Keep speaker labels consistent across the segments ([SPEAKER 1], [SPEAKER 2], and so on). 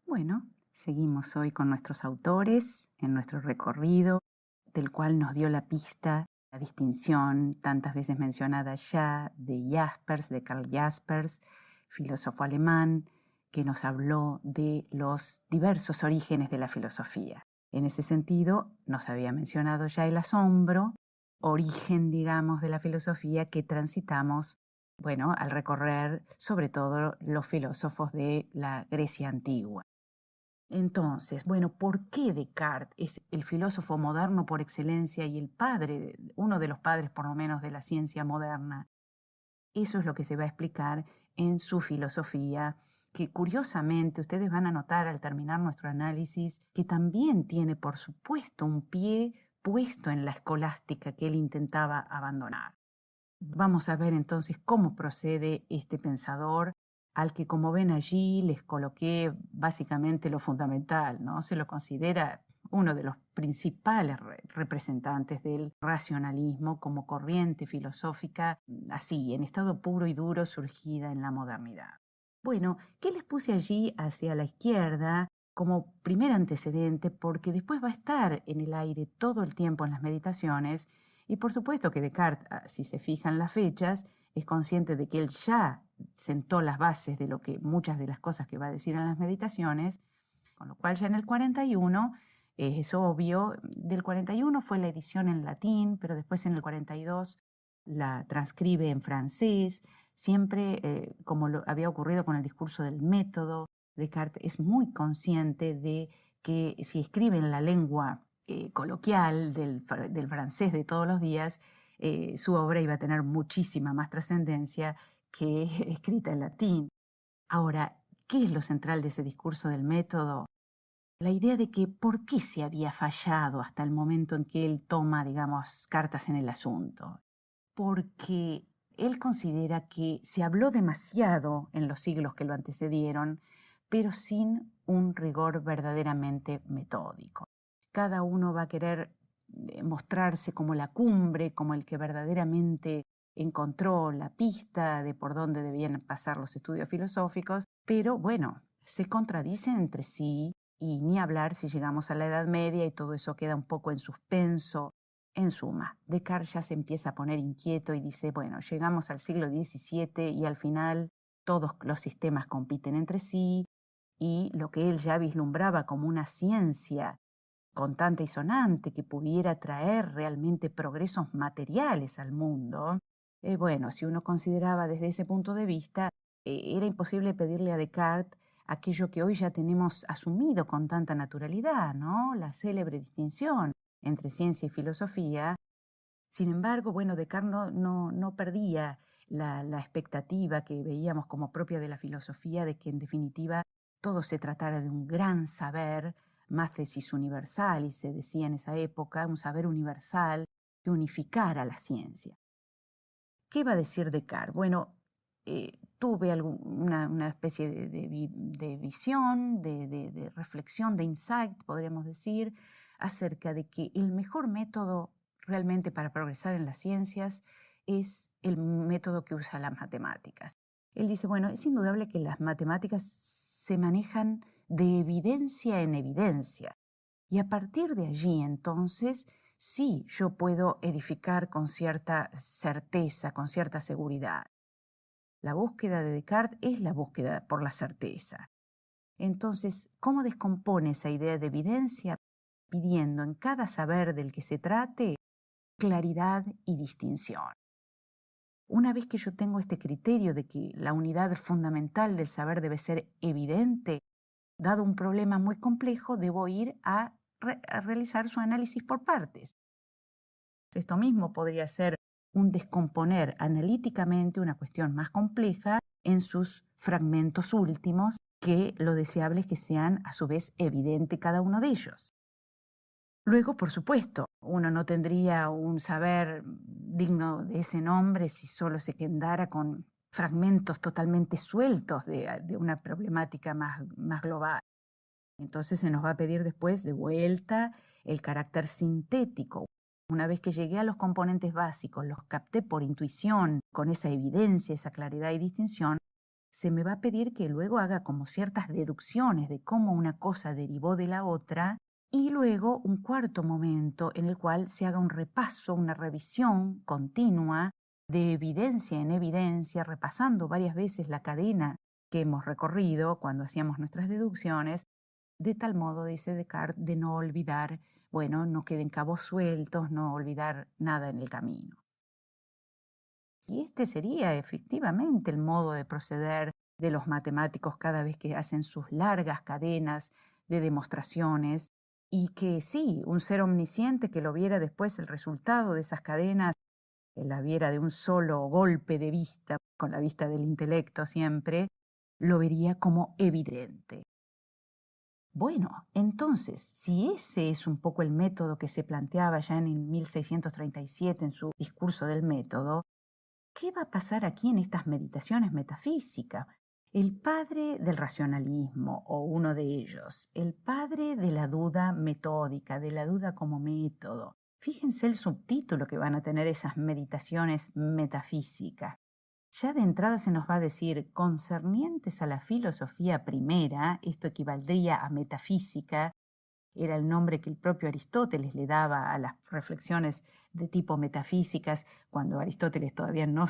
[SPEAKER 1] Bueno, seguimos hoy con nuestros autores en nuestro recorrido, del cual nos dio la pista, la distinción tantas veces mencionada ya de Jaspers, de Karl Jaspers, filósofo alemán, que nos habló de los diversos orígenes de la filosofía. En ese sentido, nos había mencionado ya el asombro, origen, digamos, de la filosofía que transitamos, bueno, al recorrer sobre todo los filósofos de la Grecia antigua. Entonces, bueno, ¿por qué Descartes es el filósofo moderno por excelencia y el padre, uno de los padres por lo menos de la ciencia moderna? Eso es lo que se va a explicar en su filosofía, que curiosamente ustedes van a notar al terminar nuestro análisis que también tiene, por supuesto, un pie puesto en la escolástica que él intentaba abandonar. Vamos a ver entonces cómo procede este pensador al que, como ven allí, les coloqué básicamente lo fundamental, ¿no? Se lo considera uno de los principales representantes del racionalismo como corriente filosófica, así, en estado puro y duro, surgida en la modernidad. Bueno, ¿qué les puse allí hacia la izquierda como primer antecedente? Porque después va a estar en el aire todo el tiempo en las meditaciones y por supuesto que Descartes, si se fijan las fechas, es consciente de que él ya sentó las bases de lo que muchas de las cosas que va a decir en las meditaciones, con lo cual ya en el 41 es obvio. Del 41 fue la edición en latín, pero después en el 42 la transcribe en francés, siempre como lo había ocurrido con el discurso del método. Descartes es muy consciente de que si escribe en la lengua coloquial del francés de todos los días, su obra iba a tener muchísima más trascendencia que escrita en latín. Ahora, ¿qué es lo central de ese discurso del método? La idea de que por qué se había fallado hasta el momento en que él toma, digamos, cartas en el asunto. Porque él considera que se habló demasiado en los siglos que lo antecedieron, pero sin un rigor verdaderamente metódico. Cada uno va a querer mostrarse como la cumbre, como el que verdaderamente encontró la pista de por dónde debían pasar los estudios filosóficos, pero bueno, se contradicen entre sí y ni hablar si llegamos a la Edad Media y todo eso queda un poco en suspenso. En suma, Descartes ya se empieza a poner inquieto y dice, bueno, llegamos al siglo XVII y al final todos los sistemas compiten entre sí y lo que él ya vislumbraba como una ciencia contante y sonante que pudiera traer realmente progresos materiales al mundo, bueno, si uno consideraba desde ese punto de vista, era imposible pedirle a Descartes aquello que hoy ya tenemos asumido con tanta naturalidad, ¿no? La célebre distinción entre ciencia y filosofía. Sin embargo, bueno, Descartes no perdía la expectativa que veíamos como propia de la filosofía de que en definitiva todo se tratara de un gran saber, máthesis universal, y se decía en esa época, un saber universal que unificara la ciencia. ¿Qué va a decir Descartes? Bueno, tuve una especie de visión, de reflexión, de insight, podríamos decir, acerca de que el mejor método realmente para progresar en las ciencias es el método que usa las matemáticas. Él dice, bueno, es indudable que las matemáticas se manejan de evidencia en evidencia. Y a partir de allí, entonces, sí, yo puedo edificar con cierta certeza, con cierta seguridad. La búsqueda de Descartes es la búsqueda por la certeza. Entonces, ¿cómo descompone esa idea de evidencia? Pidiendo en cada saber del que se trate claridad y distinción. Una vez que yo tengo este criterio de que la unidad fundamental del saber debe ser evidente, dado un problema muy complejo, debo ir a realizar su análisis por partes. Esto mismo podría ser un descomponer analíticamente una cuestión más compleja en sus fragmentos últimos, que lo deseable es que sean a su vez evidente cada uno de ellos. Luego, por supuesto, uno no tendría un saber digno de ese nombre si solo se quedara con fragmentos totalmente sueltos de una problemática más global. Entonces se nos va a pedir después de vuelta el carácter sintético. Una vez que llegué a los componentes básicos, los capté por intuición, con esa evidencia, esa claridad y distinción, se me va a pedir que luego haga como ciertas deducciones de cómo una cosa derivó de la otra, y luego un cuarto momento en el cual se haga un repaso, una revisión continua de evidencia en evidencia, repasando varias veces la cadena que hemos recorrido cuando hacíamos nuestras deducciones, de tal modo, dice Descartes, de no olvidar, bueno, no queden cabos sueltos, no olvidar nada en el camino. Y este sería efectivamente el modo de proceder de los matemáticos cada vez que hacen sus largas cadenas de demostraciones, y que sí, un ser omnisciente que lo viera después el resultado de esas cadenas, que la viera de un solo golpe de vista, con la vista del intelecto siempre, lo vería como evidente. Bueno, entonces, si ese es un poco el método que se planteaba ya en 1637 en su discurso del método, ¿qué va a pasar aquí en estas meditaciones metafísicas? El padre del racionalismo, o uno de ellos, el padre de la duda metódica, de la duda como método. Fíjense el subtítulo que van a tener esas meditaciones metafísicas. Ya de entrada se nos va a decir, concernientes a la filosofía primera, esto equivaldría a metafísica, era el nombre que el propio Aristóteles le daba a las reflexiones de tipo metafísicas, cuando Aristóteles todavía no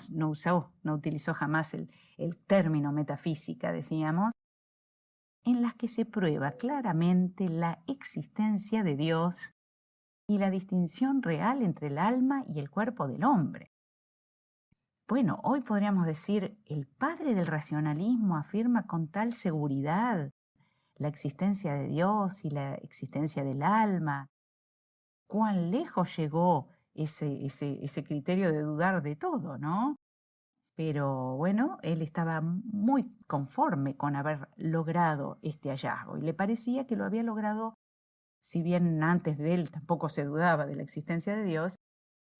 [SPEAKER 1] utilizó jamás el término metafísica, decíamos, en las que se prueba claramente la existencia de Dios y la distinción real entre el alma y el cuerpo del hombre. Bueno, hoy podríamos decir, el padre del racionalismo afirma con tal seguridad la existencia de Dios y la existencia del alma. Cuán lejos llegó ese criterio de dudar de todo, ¿no? Pero bueno, él estaba muy conforme con haber logrado este hallazgo y le parecía que lo había logrado, si bien antes de él tampoco se dudaba de la existencia de Dios,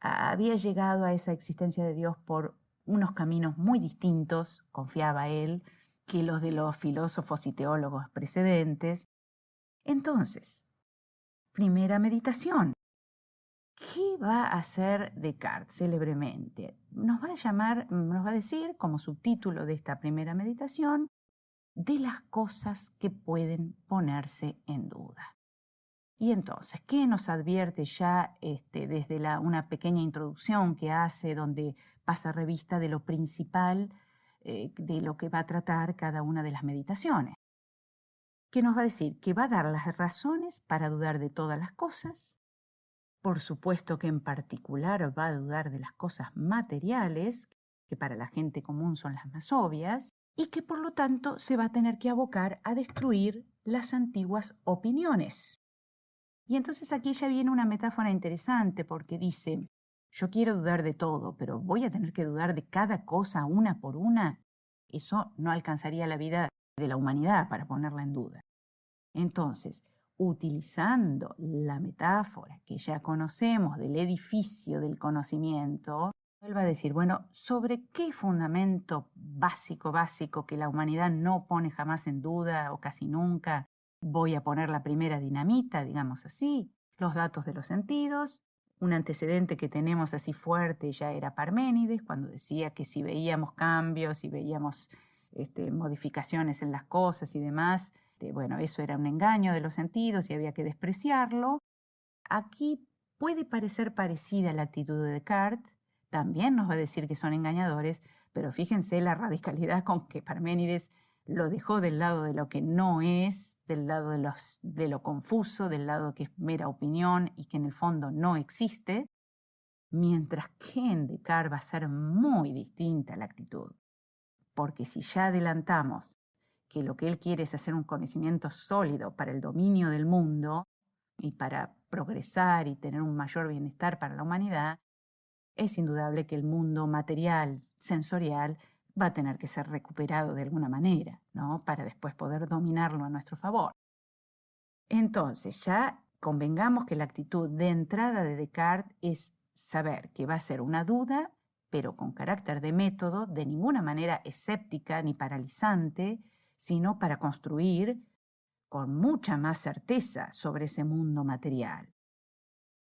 [SPEAKER 1] había llegado a esa existencia de Dios por unos caminos muy distintos, confiaba él, que los de los filósofos y teólogos precedentes. Entonces, primera meditación. ¿Qué va a hacer Descartes célebremente? Nos va a decir, como subtítulo de esta primera meditación, de las cosas que pueden ponerse en duda. Y entonces, ¿qué nos advierte ya desde una pequeña introducción que hace, donde pasa revista de lo principal de lo que va a tratar cada una de las meditaciones? ¿Qué nos va a decir? Que va a dar las razones para dudar de todas las cosas. Por supuesto que en particular va a dudar de las cosas materiales, que para la gente común son las más obvias, y que por lo tanto se va a tener que abocar a destruir las antiguas opiniones. Y entonces aquí ya viene una metáfora interesante, porque dice, yo quiero dudar de todo, pero voy a tener que dudar de cada cosa una por una. Eso no alcanzaría la vida de la humanidad para ponerla en duda. Entonces, utilizando la metáfora que ya conocemos del edificio del conocimiento, él va a decir, bueno, ¿sobre qué fundamento básico que la humanidad no pone jamás en duda o casi nunca voy a poner la primera dinamita, digamos así? Los datos de los sentidos. Un antecedente que tenemos así fuerte ya era Parménides, cuando decía que si veíamos cambios, si veíamos modificaciones en las cosas y demás, bueno, eso era un engaño de los sentidos y había que despreciarlo. Aquí puede parecer parecida a la actitud de Descartes, también nos va a decir que son engañadores, pero fíjense la radicalidad con que Parménides lo dejó del lado de lo que no es, del lado de lo confuso, del lado que es mera opinión y que en el fondo no existe, mientras que en Descartes va a ser muy distinta la actitud. Porque si ya adelantamos que lo que él quiere es hacer un conocimiento sólido para el dominio del mundo y para progresar y tener un mayor bienestar para la humanidad, es indudable que el mundo material, sensorial, va a tener que ser recuperado de alguna manera, ¿no? Para después poder dominarlo a nuestro favor. Entonces, ya convengamos que la actitud de entrada de Descartes es saber que va a ser una duda, pero con carácter de método, de ninguna manera escéptica ni paralizante, sino para construir con mucha más certeza sobre ese mundo material.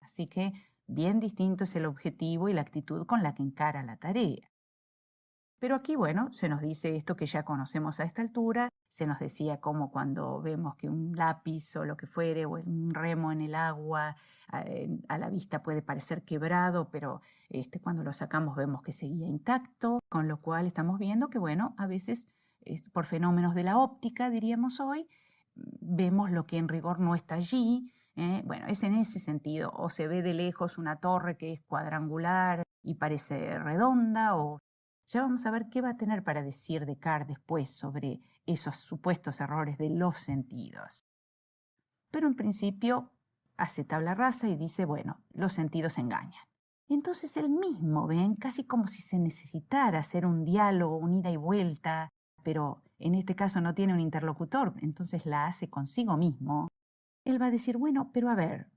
[SPEAKER 1] Así que bien distinto es el objetivo y la actitud con la que encara la tarea. Pero aquí, bueno, se nos dice esto que ya conocemos a esta altura, se nos decía como cuando vemos que un lápiz o lo que fuere, o un remo en el agua, a la vista puede parecer quebrado, pero cuando lo sacamos vemos que seguía intacto, con lo cual estamos viendo que, bueno, a veces por fenómenos de la óptica, diríamos hoy, vemos lo que en rigor no está allí. Bueno, es en ese sentido, o se ve de lejos una torre que es cuadrangular y parece redonda, o ya vamos a ver qué va a tener para decir Descartes después sobre esos supuestos errores de los sentidos. Pero en principio hace tabla rasa y dice, bueno, los sentidos engañan. Entonces él mismo, ven, casi como si se necesitara hacer un diálogo, un ida y vuelta, pero en este caso no tiene un interlocutor, entonces la hace consigo mismo. Él va a decir, bueno, pero a ver,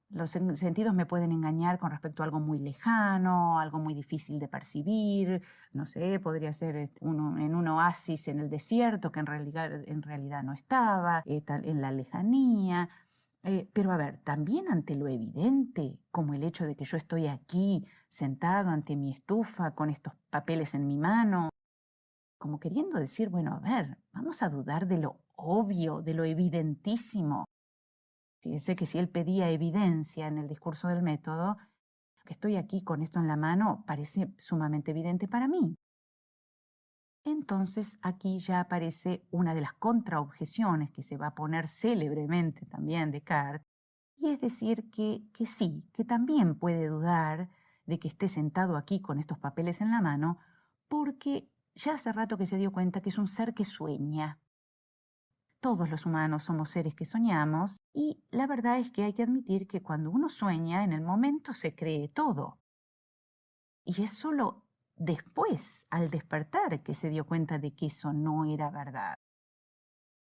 [SPEAKER 1] los sentidos me pueden engañar con respecto a algo muy lejano, algo muy difícil de percibir, no sé, podría ser en un oasis en el desierto que en realidad no estaba, en la lejanía. Pero a ver, también ante lo evidente, como el hecho de que yo estoy aquí sentado ante mi estufa con estos papeles en mi mano, como queriendo decir, bueno, a ver, vamos a dudar de lo obvio, de lo evidentísimo. Fíjese que si él pedía evidencia en el discurso del método, que estoy aquí con esto en la mano parece sumamente evidente para mí. Entonces aquí ya aparece una de las contraobjeciones que se va a poner célebremente también Descartes, y es decir que sí, que también puede dudar de que esté sentado aquí con estos papeles en la mano, porque ya hace rato que se dio cuenta que es un ser que sueña. Todos los humanos somos seres que soñamos y la verdad es que hay que admitir que cuando uno sueña, en el momento se cree todo. Y es solo después, al despertar, que se dio cuenta de que eso no era verdad.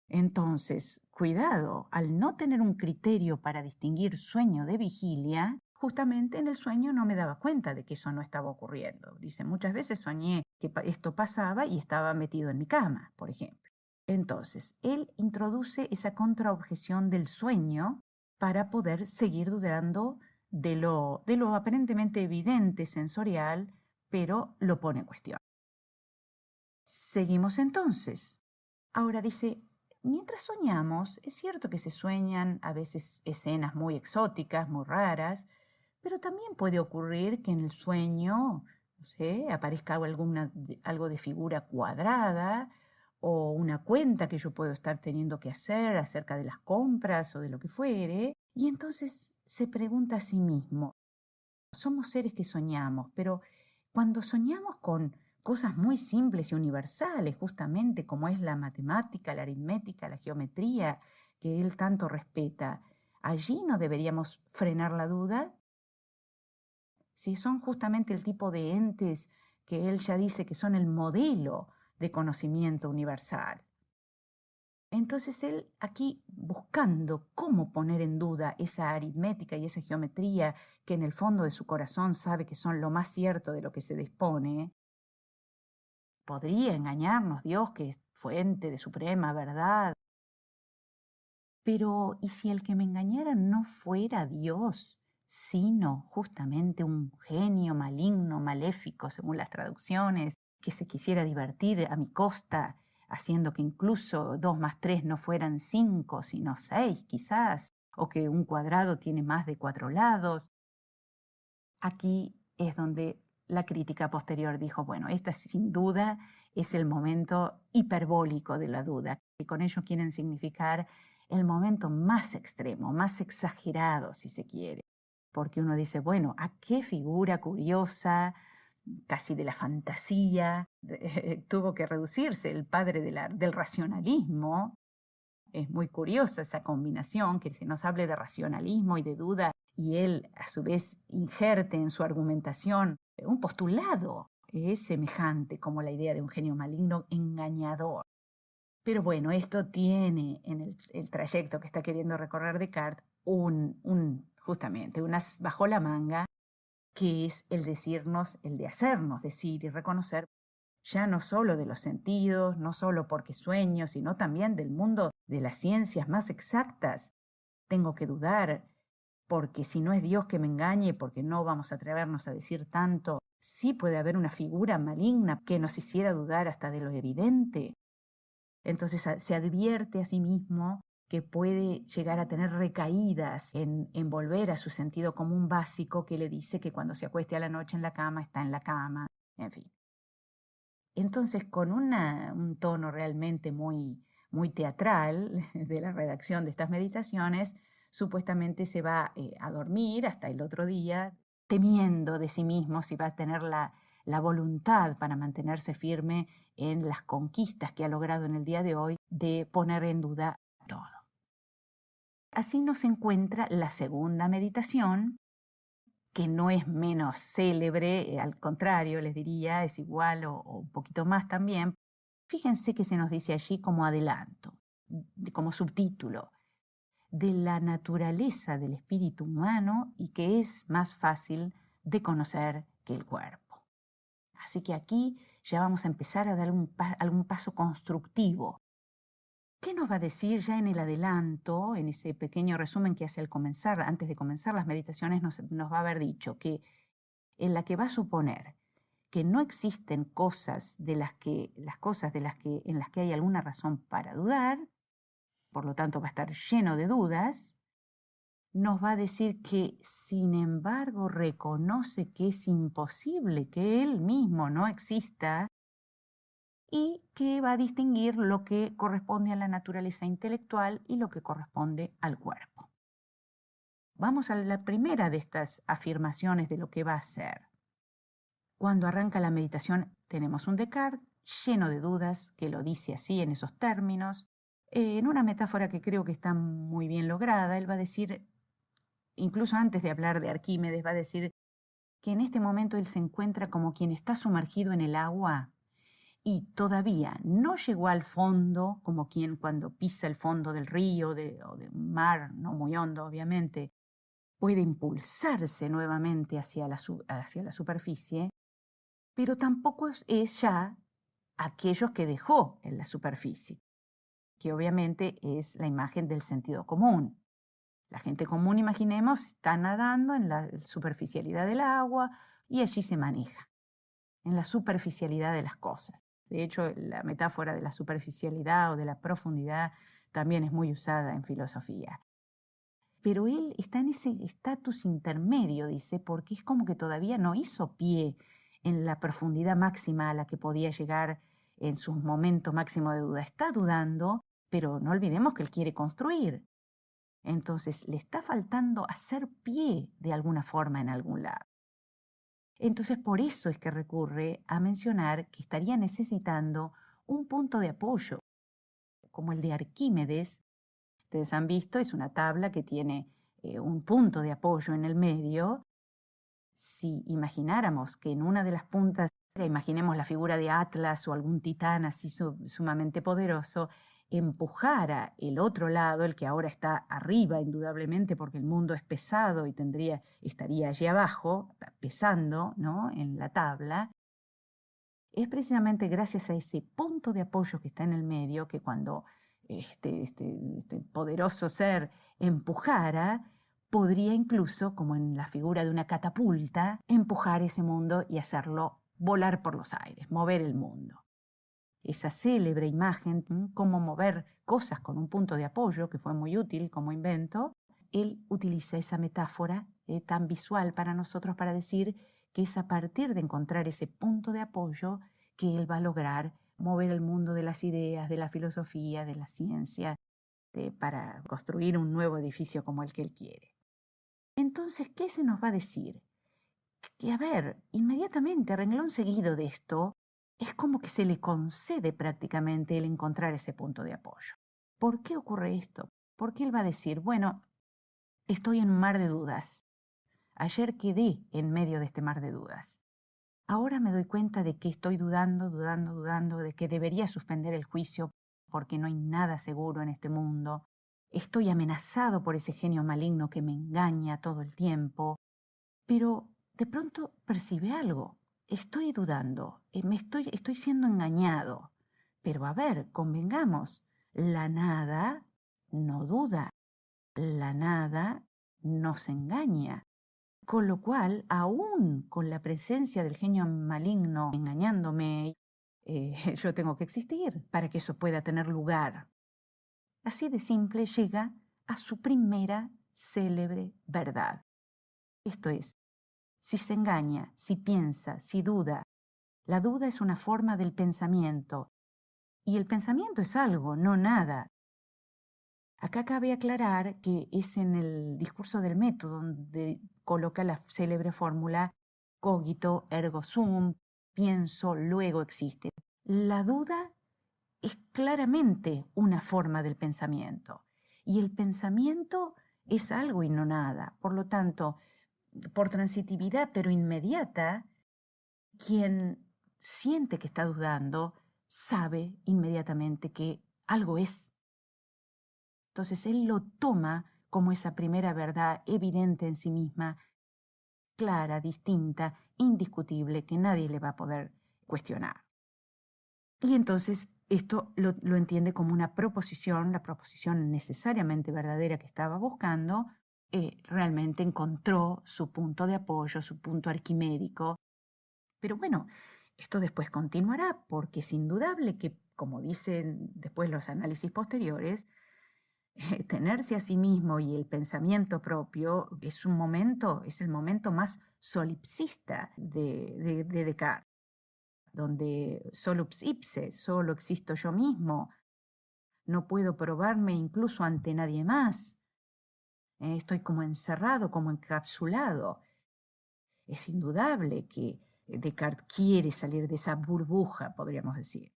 [SPEAKER 1] Entonces, cuidado, al no tener un criterio para distinguir sueño de vigilia, justamente en el sueño no me daba cuenta de que eso no estaba ocurriendo. Dice, muchas veces soñé que esto pasaba y estaba metido en mi cama, por ejemplo. Entonces, él introduce esa contraobjeción del sueño para poder seguir dudando de lo aparentemente evidente sensorial, pero lo pone en cuestión. Seguimos entonces. Ahora dice, mientras soñamos, es cierto que se sueñan a veces escenas muy exóticas, muy raras, pero también puede ocurrir que en el sueño, no sé, aparezca algo de figura cuadrada o una cuenta que yo puedo estar teniendo que hacer acerca de las compras o de lo que fuere, y entonces se pregunta a sí mismo, somos seres que soñamos, pero cuando soñamos con cosas muy simples y universales, justamente como es la matemática, la aritmética, la geometría, que él tanto respeta, allí no deberíamos frenar la duda. Si son justamente el tipo de entes que él ya dice que son el modelo de conocimiento universal. Entonces él aquí buscando cómo poner en duda esa aritmética y esa geometría que en el fondo de su corazón sabe que son lo más cierto de lo que se dispone, podría engañarnos Dios que es fuente de suprema verdad. Pero ¿y si el que me engañara no fuera Dios, sino justamente un genio maligno, maléfico, según las traducciones, que se quisiera divertir a mi costa, haciendo que incluso 2 más 3 no fueran 5, sino 6 quizás, o que un cuadrado tiene más de 4 lados? Aquí es donde la crítica posterior dijo, bueno, esta sin duda es el momento hiperbólico de la duda, y con ello quieren significar el momento más extremo, más exagerado, si se quiere. Porque uno dice, bueno, ¿a qué figura curiosa, casi de la fantasía, tuvo que reducirse el padre del racionalismo? Es muy curiosa esa combinación, que se nos hable de racionalismo y de duda, y él a su vez ingerte en su argumentación un postulado semejante como la idea de un genio maligno engañador. Pero bueno, esto tiene en el trayecto que está queriendo recorrer Descartes justamente un as bajo la manga, que es el decirnos, el de hacernos decir y reconocer ya no solo de los sentidos, no solo porque sueño, sino también del mundo de las ciencias más exactas. Tengo que dudar, porque si no es Dios que me engañe, porque no vamos a atrevernos a decir tanto Sí puede haber una figura maligna que nos hiciera dudar hasta de lo evidente. Entonces se advierte a sí mismo que puede llegar a tener recaídas en volver a su sentido común básico que le dice que cuando se acueste a la noche en la cama, está en la cama, en fin. Entonces, con un tono realmente muy teatral de la redacción de estas meditaciones, supuestamente se va a dormir hasta el otro día, temiendo de sí mismo si va a tener la voluntad para mantenerse firme en las conquistas que ha logrado en el día de hoy, de poner en duda todo. Así nos encuentra la segunda meditación, que no es menos célebre, al contrario, les diría, es igual o un poquito más también. Fíjense que se nos dice allí como adelanto, como subtítulo, de la naturaleza del espíritu humano y que es más fácil de conocer que el cuerpo. Así que aquí ya vamos a empezar a dar algún paso constructivo. ¿Qué nos va a decir ya en el adelanto, en ese pequeño resumen que hace al comenzar, antes de comenzar las meditaciones, nos va a haber dicho que en la que va a suponer que no existen cosas en las que hay alguna razón para dudar, por lo tanto va a estar lleno de dudas, nos va a decir que sin embargo reconoce que es imposible que él mismo no exista y que va a distinguir lo que corresponde a la naturaleza intelectual y lo que corresponde al cuerpo. Vamos a la primera de estas afirmaciones de lo que va a ser. Cuando arranca la meditación tenemos un Descartes lleno de dudas que lo dice así en esos términos. En una metáfora que creo que está muy bien lograda, él va a decir, incluso antes de hablar de Arquímedes, va a decir que en este momento él se encuentra como quien está sumergido en el agua y todavía no llegó al fondo, como quien cuando pisa el fondo del río o de un mar, no muy hondo obviamente, puede impulsarse nuevamente hacia la superficie, pero tampoco es ya aquellos que dejó en la superficie, que obviamente es la imagen del sentido común. La gente común, imaginemos, está nadando en la superficialidad del agua y allí se maneja, en la superficialidad de las cosas. De hecho, la metáfora de la superficialidad o de la profundidad también es muy usada en filosofía. Pero él está en ese estatus intermedio, dice, porque es como que todavía no hizo pie en la profundidad máxima a la que podía llegar en sus momentos máximos de duda. Está dudando, pero no olvidemos que él quiere construir. Entonces, le está faltando hacer pie de alguna forma en algún lado. Entonces, por eso es que recurre a mencionar que estaría necesitando un punto de apoyo, como el de Arquímedes. Ustedes han visto, es una tabla que tiene un punto de apoyo en el medio. Si imagináramos que en una de las puntas, imaginemos la figura de Atlas o algún titán así sumamente poderoso, empujara el otro lado, el que ahora está arriba indudablemente porque el mundo es pesado y estaría allí abajo, pesando, ¿no?, en la tabla, es precisamente gracias a ese punto de apoyo que está en el medio que cuando este poderoso ser empujara, podría incluso, como en la figura de una catapulta, empujar ese mundo y hacerlo volar por los aires, mover el mundo. Esa célebre imagen, cómo mover cosas con un punto de apoyo, que fue muy útil como invento, él utiliza esa metáfora tan visual para nosotros para decir que es a partir de encontrar ese punto de apoyo que él va a lograr mover el mundo de las ideas, de la filosofía, de la ciencia, para construir un nuevo edificio como el que él quiere. Entonces, ¿qué se nos va a decir? Que, a ver, inmediatamente, a renglón seguido de esto, es como que se le concede prácticamente el encontrar ese punto de apoyo. ¿Por qué ocurre esto? Porque él va a decir, bueno, estoy en un mar de dudas. Ayer quedé en medio de este mar de dudas. Ahora me doy cuenta de que estoy dudando, de que debería suspender el juicio porque no hay nada seguro en este mundo. Estoy amenazado por ese genio maligno que me engaña todo el tiempo. Pero de pronto percibe algo. Estoy dudando, estoy siendo engañado. Pero a ver, convengamos, la nada no duda, la nada no se engaña. Con lo cual, aún con la presencia del genio maligno engañándome, yo tengo que existir para que eso pueda tener lugar. Así de simple llega a su primera célebre verdad. Esto es, si se engaña, si piensa, si duda, la duda es una forma del pensamiento, y el pensamiento es algo, no nada. Acá cabe aclarar que es en el discurso del método donde coloca la célebre fórmula cogito ergo sum, pienso, luego existe. La duda es claramente una forma del pensamiento, y el pensamiento es algo y no nada. Por lo tanto, por transitividad pero inmediata, quien siente que está dudando sabe inmediatamente que algo es. Entonces él lo toma como esa primera verdad evidente en sí misma, clara, distinta, indiscutible, que nadie le va a poder cuestionar. Y entonces esto lo entiende como una proposición, la proposición necesariamente verdadera que estaba buscando, realmente encontró su punto de apoyo, su punto arquimédico. Pero bueno, esto después continuará porque es indudable que, como dicen después los análisis posteriores, tenerse a sí mismo y el pensamiento propio es el momento más solipsista de Descartes, donde solus ipse, solo existo yo mismo, no puedo probarme incluso ante nadie más, estoy como encerrado, como encapsulado. Es indudable que Descartes quiere salir de esa burbuja, podríamos decir.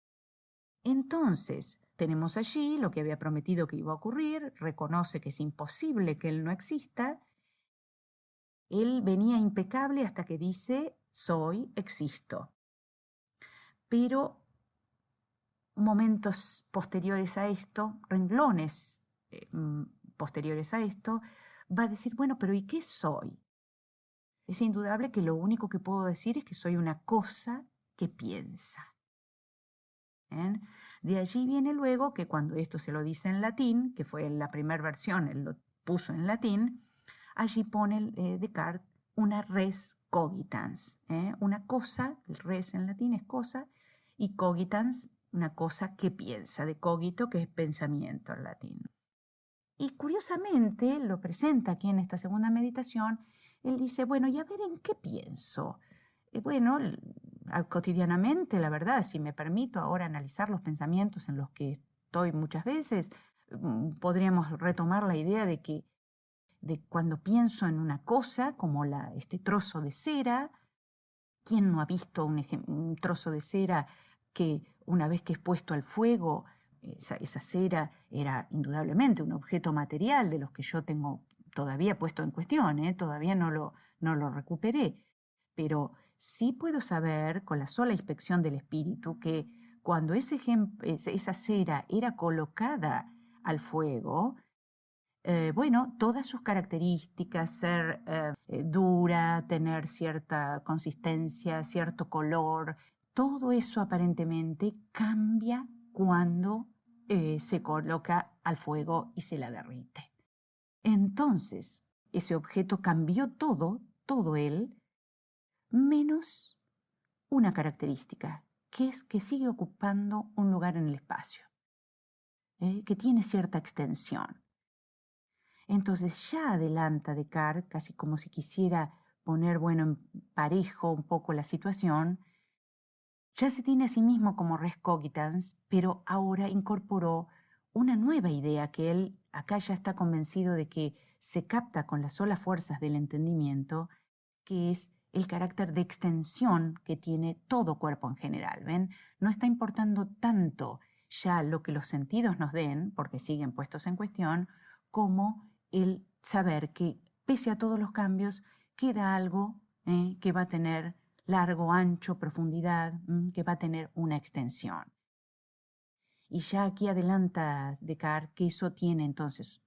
[SPEAKER 1] Entonces, tenemos allí lo que había prometido que iba a ocurrir, reconoce que es imposible que él no exista. Él venía impecable hasta que dice, soy, existo. Pero momentos posteriores a esto, renglones posteriores a esto, va a decir, bueno, pero ¿y qué soy? Es indudable que lo único que puedo decir es que soy una cosa que piensa. ¿Bien? De allí viene luego que cuando esto se lo dice en latín, que fue en la primera versión, él lo puso en latín, allí pone Descartes una res cogitans, una cosa, el res en latín es cosa, y cogitans, una cosa que piensa, de cogito, que es pensamiento en latín. Y curiosamente lo presenta aquí en esta segunda meditación, él dice, bueno, y a ver en qué pienso. Bueno, cotidianamente, la verdad, si me permito ahora analizar los pensamientos en los que estoy muchas veces, podríamos retomar la idea de que de cuando pienso en una cosa, como este trozo de cera, ¿quién no ha visto un trozo de cera que una vez que es puesto al fuego, esa cera era indudablemente un objeto material de los que yo tengo todavía puesto en cuestión, todavía no lo recuperé, pero sí puedo saber con la sola inspección del espíritu que cuando esa cera era colocada al fuego, bueno, todas sus características, ser dura, tener cierta consistencia, cierto color, todo eso aparentemente cambia cuando se coloca al fuego y se la derrite. Entonces, ese objeto cambió todo él, menos una característica, que es que sigue ocupando un lugar en el espacio, que tiene cierta extensión. Entonces ya adelanta Descartes, casi como si quisiera poner, bueno, en parejo un poco la situación. Ya se tiene a sí mismo como res cogitans, pero ahora incorporó una nueva idea que él acá ya está convencido de que se capta con las solas fuerzas del entendimiento, que es el carácter de extensión que tiene todo cuerpo en general. ¿Ven? No está importando tanto ya lo que los sentidos nos den, porque siguen puestos en cuestión, como el saber que pese a todos los cambios queda algo que va a tener largo, ancho, profundidad, que va a tener una extensión. Y ya aquí adelanta Descartes que eso tiene entonces,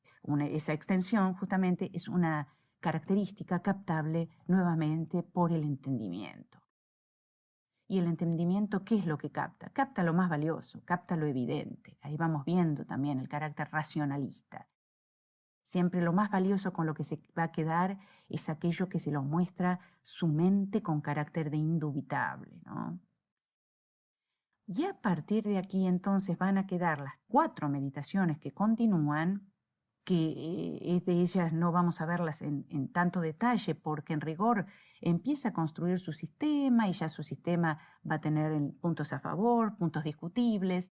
[SPEAKER 1] esa extensión justamente es una característica captable nuevamente por el entendimiento. ¿Y el entendimiento qué es lo que capta? Capta lo más valioso, capta lo evidente. Ahí vamos viendo también el carácter racionalista. Siempre lo más valioso con lo que se va a quedar es aquello que se lo muestra su mente con carácter de indubitable, ¿no? Y a partir de aquí entonces van a quedar las 4 meditaciones que continúan, que de ellas no vamos a verlas en tanto detalle porque en rigor empieza a construir su sistema y ya su sistema va a tener puntos a favor, puntos discutibles,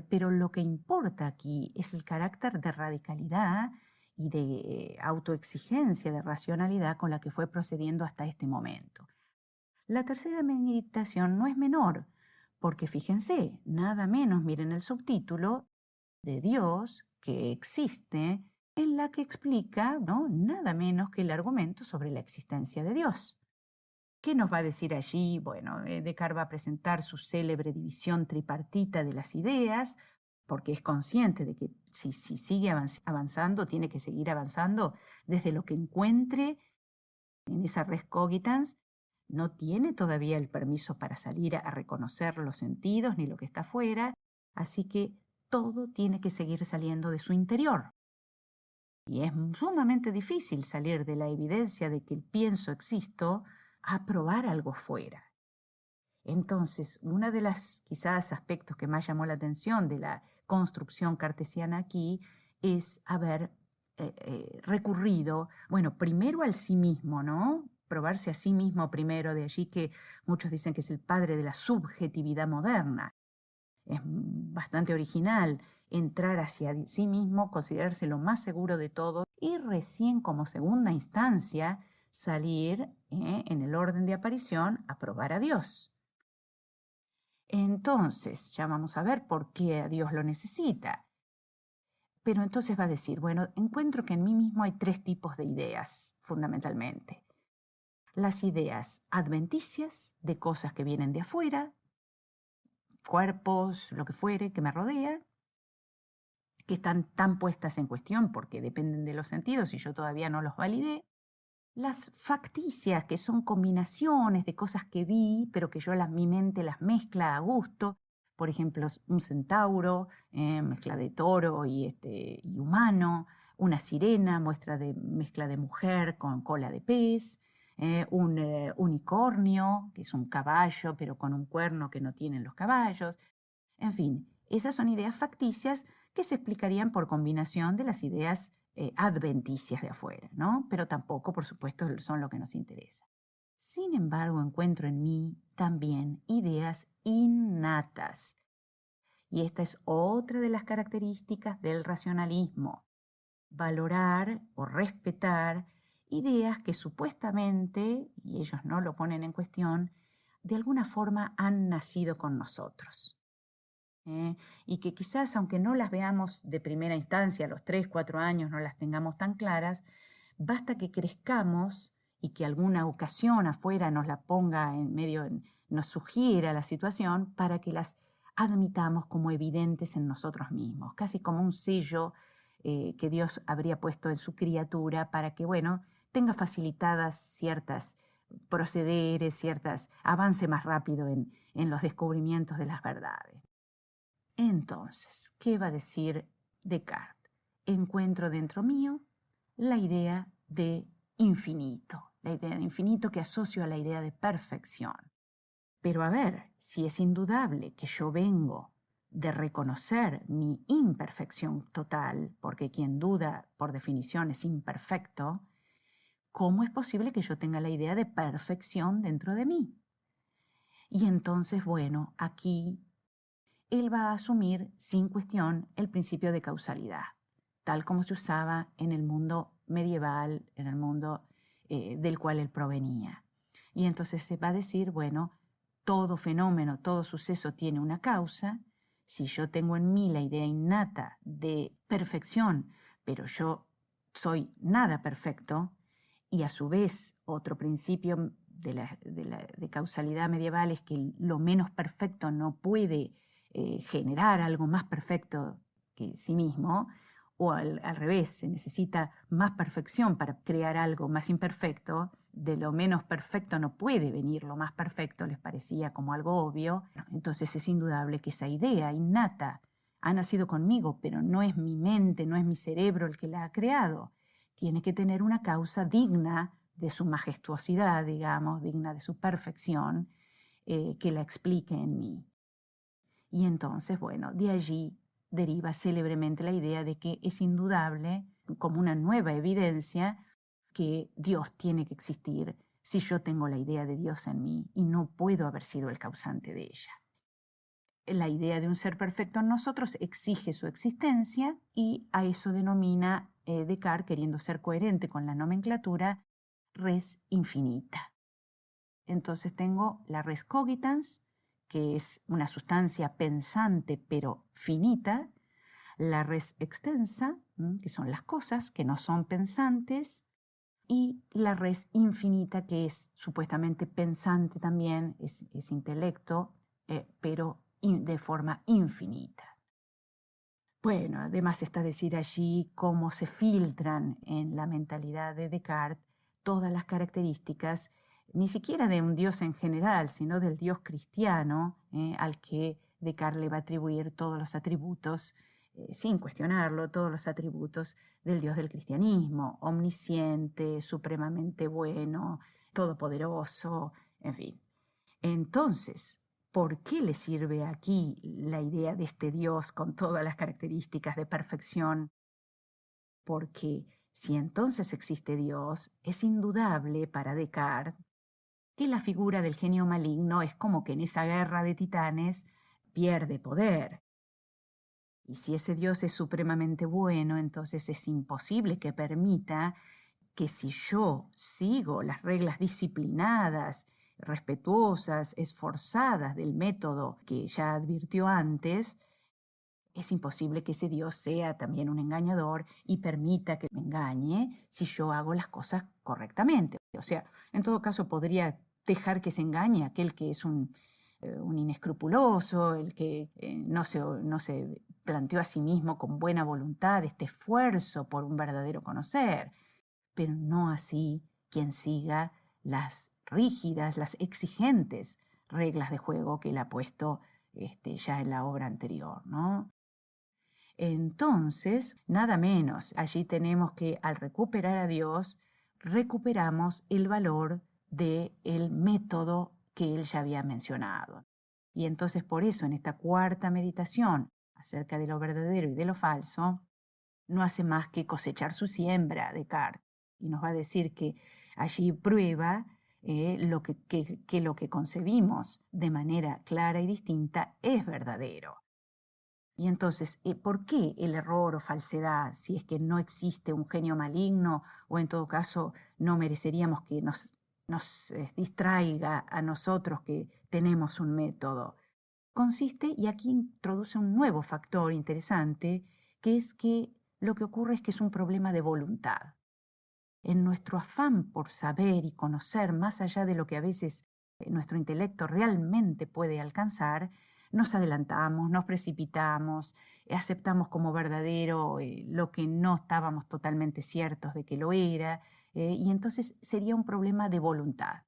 [SPEAKER 1] pero lo que importa aquí es el carácter de radicalidad y de autoexigencia, de racionalidad con la que fue procediendo hasta este momento. La tercera meditación no es menor, porque fíjense, nada menos, miren el subtítulo, de Dios que existe, en la que explica, ¿no?, nada menos que el argumento sobre la existencia de Dios. ¿Qué nos va a decir allí? Bueno, Descartes va a presentar su célebre división tripartita de las ideas, porque es consciente de que si sigue avanzando, tiene que seguir avanzando desde lo que encuentre en esa res cogitans. No tiene todavía el permiso para salir a reconocer los sentidos ni lo que está afuera, así que todo tiene que seguir saliendo de su interior. Y es sumamente difícil salir de la evidencia de que el pienso existo a probar algo fuera. Entonces, uno de los quizás aspectos que más llamó la atención de la construcción cartesiana aquí es haber recurrido, bueno, primero al sí mismo, ¿no? Probarse a sí mismo primero, de allí que muchos dicen que es el padre de la subjetividad moderna. Es bastante original entrar hacia sí mismo, considerarse lo más seguro de todo y recién como segunda instancia salir en el orden de aparición a probar a Dios. Entonces, ya vamos a ver por qué a Dios lo necesita. Pero entonces va a decir, bueno, encuentro que en mí mismo hay 3 tipos de ideas, fundamentalmente. Las ideas adventicias, de cosas que vienen de afuera, cuerpos, lo que fuere, que me rodea, que están tan puestas en cuestión porque dependen de los sentidos y yo todavía no los validé. Las facticias, que son combinaciones de cosas que vi, pero que mi mente las mezcla a gusto. Por ejemplo, un centauro, mezcla de toro y humano. Una sirena, mezcla de mujer con cola de pez. Un unicornio, que es un caballo, pero con un cuerno que no tienen los caballos. En fin, esas son ideas facticias que se explicarían por combinación de las ideas adventicias de afuera, ¿no? Pero tampoco, por supuesto, son lo que nos interesa. Sin embargo, encuentro en mí también ideas innatas. Y esta es otra de las características del racionalismo. Valorar o respetar ideas que supuestamente, y ellos no lo ponen en cuestión, de alguna forma han nacido con nosotros. Y que quizás, aunque no las veamos de primera instancia, a los 3, 4 años no las tengamos tan claras, basta que crezcamos y que alguna ocasión afuera nos la ponga en medio, nos sugiera la situación para que las admitamos como evidentes en nosotros mismos, casi como un sello que Dios habría puesto en su criatura para que, bueno, tenga facilitadas ciertas procederes, avance más rápido en los descubrimientos de las verdades. Entonces, ¿qué va a decir Descartes? Encuentro dentro mío la idea de infinito, la idea de infinito que asocio a la idea de perfección. Pero a ver, si es indudable que yo vengo de reconocer mi imperfección total, porque quien duda por definición es imperfecto, ¿cómo es posible que yo tenga la idea de perfección dentro de mí? Y entonces, bueno, aquí él va a asumir sin cuestión el principio de causalidad, tal como se usaba en el mundo medieval, en el mundo del cual él provenía. Y entonces se va a decir, bueno, todo fenómeno, todo suceso tiene una causa. Si yo tengo en mí la idea innata de perfección, pero yo soy nada perfecto, y a su vez otro principio de causalidad medieval es que lo menos perfecto no puede generar algo más perfecto que sí mismo, o al revés, se necesita más perfección para crear algo más imperfecto. De lo menos perfecto no puede venir lo más perfecto, les parecía como algo obvio. Entonces es indudable que esa idea innata ha nacido conmigo, pero no es mi mente, no es mi cerebro el que la ha creado. Tiene que tener una causa digna de su majestuosidad, digamos, digna de su perfección, que la explique en mí. Y entonces, bueno, de allí deriva célebremente la idea de que es indudable, como una nueva evidencia, que Dios tiene que existir si yo tengo la idea de Dios en mí y no puedo haber sido el causante de ella. La idea de un ser perfecto en nosotros exige su existencia y a eso denomina Descartes, queriendo ser coherente con la nomenclatura, res infinita. Entonces tengo la res cogitans, que es una sustancia pensante pero finita, la res extensa, que son las cosas que no son pensantes, y la res infinita, que es supuestamente pensante también, es intelecto, pero de forma infinita. Bueno, además está decir allí cómo se filtran en la mentalidad de Descartes todas las características, ni siquiera de un Dios en general, sino del Dios cristiano, al que Descartes le va a atribuir todos los atributos, sin cuestionarlo, todos los atributos del Dios del cristianismo: omnisciente, supremamente bueno, todopoderoso, en fin. Entonces, ¿por qué le sirve aquí la idea de este Dios con todas las características de perfección? Porque si entonces existe Dios, es indudable para Descartes que la figura del genio maligno es como que en esa guerra de titanes pierde poder. Y si ese Dios es supremamente bueno, entonces es imposible que permita que, si yo sigo las reglas disciplinadas, respetuosas, esforzadas del método que ya advirtió antes, es imposible que ese Dios sea también un engañador y permita que me engañe si yo hago las cosas correctamente. O sea, en todo caso podría dejar que se engañe aquel que es un inescrupuloso, el que no se planteó a sí mismo con buena voluntad este esfuerzo por un verdadero conocer, pero no así quien siga las rígidas, las exigentes reglas de juego que él ha puesto ya en la obra anterior, ¿no? Entonces, nada menos, allí tenemos que, al recuperar a Dios, recuperamos el valor del método que él ya había mencionado. Y entonces, por eso, en esta cuarta meditación acerca de lo verdadero y de lo falso, no hace más que cosechar su siembra, Descartes, y nos va a decir que allí prueba que lo que concebimos de manera clara y distinta es verdadero. Y entonces, ¿por qué el error o falsedad, si es que no existe un genio maligno, o en todo caso no mereceríamos que nos distraiga a nosotros que tenemos un método? Consiste, y aquí introduce un nuevo factor interesante, que es que lo que ocurre es que es un problema de voluntad. En nuestro afán por saber y conocer más allá de lo que a veces nuestro intelecto realmente puede alcanzar, nos adelantamos, nos precipitamos, aceptamos como verdadero lo que no estábamos totalmente ciertos de que lo era, y entonces sería un problema de voluntad.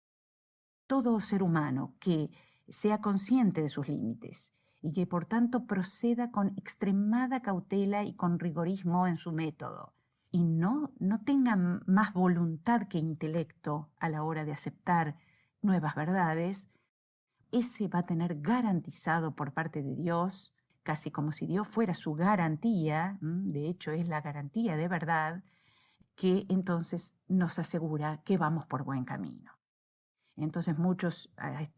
[SPEAKER 1] Todo ser humano que sea consciente de sus límites y que por tanto proceda con extremada cautela y con rigorismo en su método, y no tenga más voluntad que intelecto a la hora de aceptar nuevas verdades, ese va a tener garantizado por parte de Dios, casi como si Dios fuera su garantía, de hecho es la garantía de verdad, que entonces nos asegura que vamos por buen camino. Entonces muchos,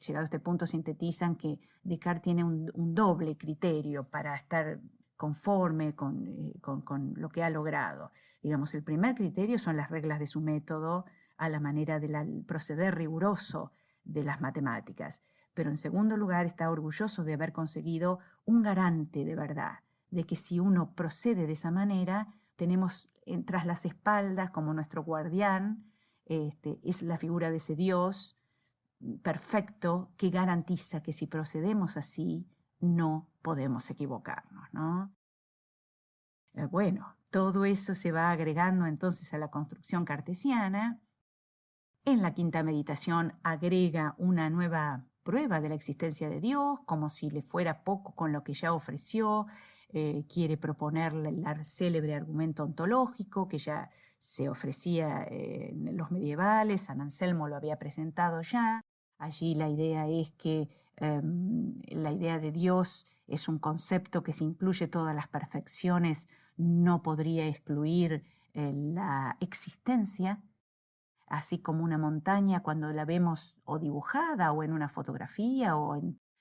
[SPEAKER 1] llegado a este punto, sintetizan que Descartes tiene un doble criterio para estar conforme con lo que ha logrado. Digamos, el primer criterio son las reglas de su método a la manera del proceder riguroso de las matemáticas. Pero en segundo lugar está orgulloso de haber conseguido un garante de verdad, de que si uno procede de esa manera, tenemos tras las espaldas como nuestro guardián, es la figura de ese Dios perfecto que garantiza que si procedemos así, no podemos equivocarnos, ¿no? Bueno, todo eso se va agregando entonces a la construcción cartesiana. En la quinta meditación agrega una nueva prueba de la existencia de Dios, como si le fuera poco con lo que ya ofreció, quiere proponerle el célebre argumento ontológico que ya se ofrecía en los medievales. San Anselmo lo había presentado ya. Allí la idea es que la idea de Dios es un concepto que, si incluye todas las perfecciones, no podría excluir la existencia, así como una montaña cuando la vemos o dibujada o en una fotografía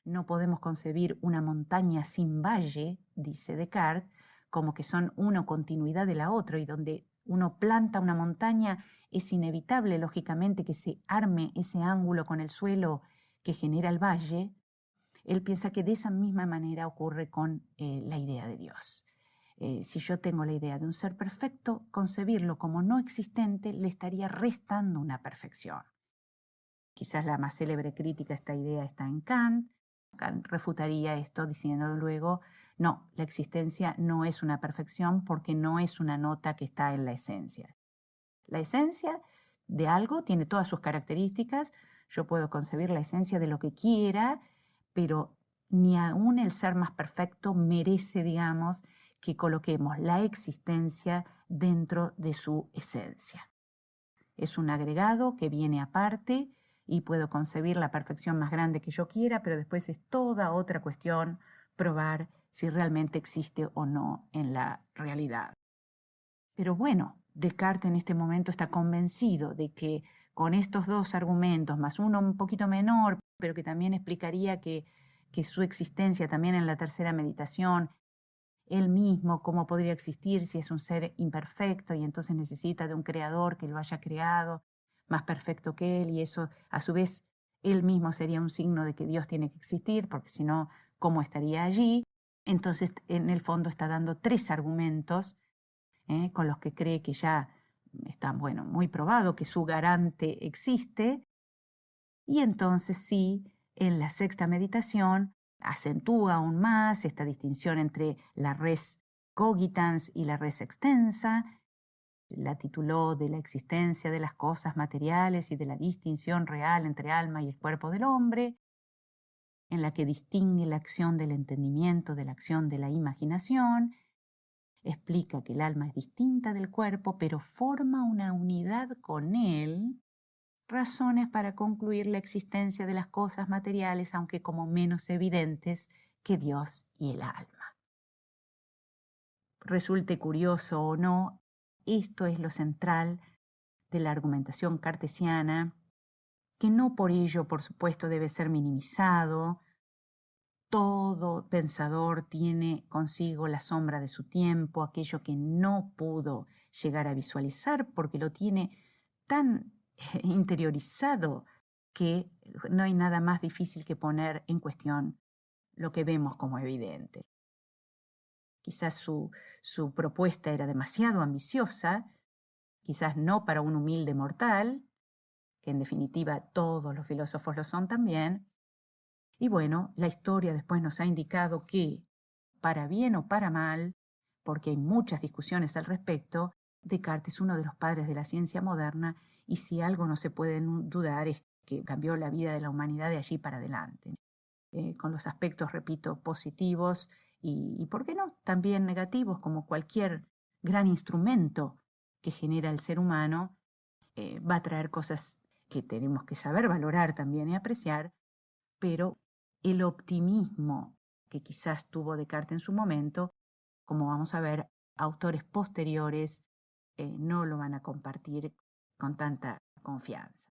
[SPEAKER 1] no podemos concebir una montaña sin valle, dice Descartes, como que son una continuidad de la otra, y donde uno planta una montaña es inevitable, lógicamente, que se arme ese ángulo con el suelo que genera el valle. Él piensa que de esa misma manera ocurre con la idea de Dios. Si yo tengo la idea de un ser perfecto, concebirlo como no existente le estaría restando una perfección. Quizás la más célebre crítica a esta idea está en Kant. Kant refutaría esto diciendo luego, no, la existencia no es una perfección porque no es una nota que está en la esencia. La esencia de algo tiene todas sus características. Yo puedo concebir la esencia de lo que quiera, pero ni aún el ser más perfecto merece, digamos, que coloquemos la existencia dentro de su esencia. Es un agregado que viene aparte y puedo concebir la perfección más grande que yo quiera, pero después es toda otra cuestión probar si realmente existe o no en la realidad. Pero bueno, Descartes en este momento está convencido de que con estos dos argumentos, más uno un poquito menor, pero que también explicaría que su existencia también en la tercera meditación, él mismo, cómo podría existir si es un ser imperfecto y entonces necesita de un creador que lo haya creado más perfecto que él, y eso a su vez él mismo sería un signo de que Dios tiene que existir, porque si no, ¿cómo estaría allí? Entonces, en el fondo está dando tres argumentos con los que cree que ya está, bueno, muy probado que su garante existe. Y entonces sí, en la sexta meditación acentúa aún más esta distinción entre la res cogitans y la res extensa. La tituló de la existencia de las cosas materiales y de la distinción real entre alma y el cuerpo del hombre, en la que distingue la acción del entendimiento de la acción de la imaginación. Explica que el alma es distinta del cuerpo, pero forma una unidad con él. Razones para concluir la existencia de las cosas materiales, aunque como menos evidentes que Dios y el alma. Resulte curioso o no, esto es lo central de la argumentación cartesiana, que no por ello, por supuesto, debe ser minimizado. Todo pensador tiene consigo la sombra de su tiempo, aquello que no pudo llegar a visualizar porque lo tiene tan interiorizado que no hay nada más difícil que poner en cuestión lo que vemos como evidente. Quizás su propuesta era demasiado ambiciosa, quizás no para un humilde mortal, que en definitiva todos los filósofos lo son también. Y bueno, la historia después nos ha indicado que, para bien o para mal, porque hay muchas discusiones al respecto, Descartes es uno de los padres de la ciencia moderna, y si algo no se puede dudar es que cambió la vida de la humanidad de allí para adelante, con los aspectos, repito, positivos y, ¿por qué no?, también negativos, como cualquier gran instrumento que genera el ser humano, va a traer cosas que tenemos que saber valorar también y apreciar, pero el optimismo que quizás tuvo Descartes en su momento, como vamos a ver, autores posteriores no lo van a compartir con tanta confianza.